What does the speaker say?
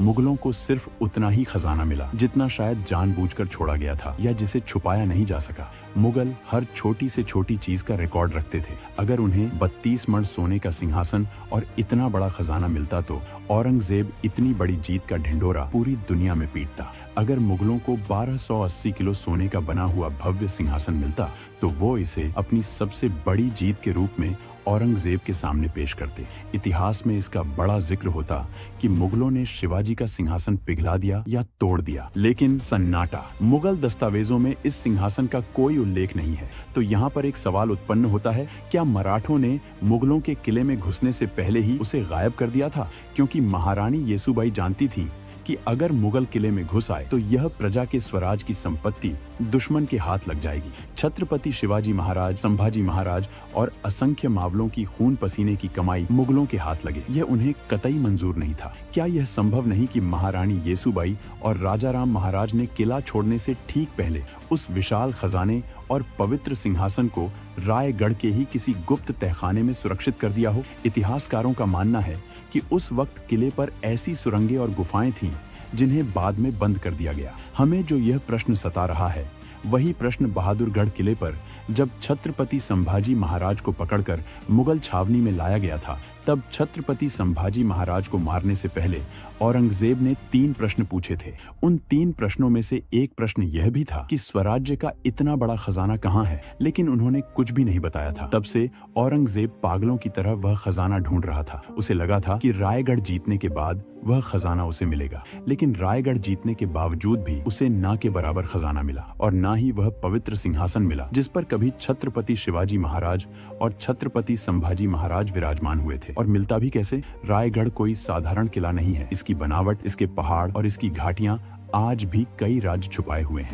मुगलों को सिर्फ उतना ही खजाना मिला जितना शायद जानबूझकर छोड़ा गया था या जिसे छुपाया नहीं जा सका। मुगल हर छोटी से छोटी चीज का रिकॉर्ड रखते थे। अगर उन्हें 32 मण सोने का सिंहासन और इतना बड़ा खजाना मिलता तो औरंगजेब इतनी बड़ी जीत का ढिंढोरा पूरी दुनिया में पीटता। अगर मुगलों को 1280 किलो सोने का बना हुआ भव्य सिंहासन मिलता तो वो इसे अपनी सबसे बड़ी जीत के रूप में औरंगजेब के सामने पेश करते। इतिहास में इसका बड़ा जिक्र होता कि मुगलों ने शिवाजी का सिंहासन पिघला दिया या तोड़ दिया, लेकिन सन्नाटा। मुगल दस्तावेजों में इस सिंहासन का कोई उल्लेख नहीं है। तो यहाँ पर एक सवाल उत्पन्न होता है, क्या मराठों ने मुगलों के किले में घुसने से पहले ही उसे गायब कर दिया था? क्योंकि महारानी येसुबाई जानती थी कि अगर मुगल किले में घुस आए तो यह प्रजा के स्वराज की संपत्ति दुश्मन के हाथ लग जाएगी। छत्रपति शिवाजी महाराज, संभाजी महाराज और असंख्य मावलों की खून पसीने की कमाई मुगलों के हाथ लगे, यह उन्हें कतई मंजूर नहीं था। क्या यह संभव नहीं कि महारानी येसुबाई और राजा राम महाराज ने किला छोड़ने से ठीक पहले उस विशाल खजाने और पवित्र सिंहासन को रायगढ़ के ही किसी गुप्त तहखाने में सुरक्षित कर दिया हो? इतिहासकारों का मानना है कि उस वक्त किले पर ऐसी सुरंगें और गुफाएं थीं जिन्हें बाद में बंद कर दिया गया। हमें जो यह प्रश्न सता रहा है वही प्रश्न बहादुरगढ़ किले पर जब छत्रपति संभाजी महाराज को पकड़कर मुगल छावनी में लाया गया था, तब छत्रपति संभाजी महाराज को मारने से पहले औरंगजेब ने 3 प्रश्न पूछे थे। उन 3 प्रश्नों में से एक प्रश्न यह भी था कि स्वराज्य का इतना बड़ा खजाना कहाँ है, लेकिन उन्होंने कुछ भी नहीं बताया था। तब से औरंगजेब पागलों की तरह वह खजाना ढूंढ रहा था। उसे लगा था कि रायगढ़ जीतने के बाद वह खजाना उसे मिलेगा, लेकिन रायगढ़ जीतने के बावजूद भी उसे ना के बराबर खजाना मिला और ना ही वह पवित्र सिंहासन मिला जिस पर कभी छत्रपति शिवाजी महाराज और छत्रपति संभाजी महाराज विराजमान हुए थे। और मिलता भी कैसे? रायगढ़ कोई साधारण किला नहीं है। इसकी बनावट, इसके पहाड़ और इसकी घाटियां आज भी कई राज छुपाए हुए हैं।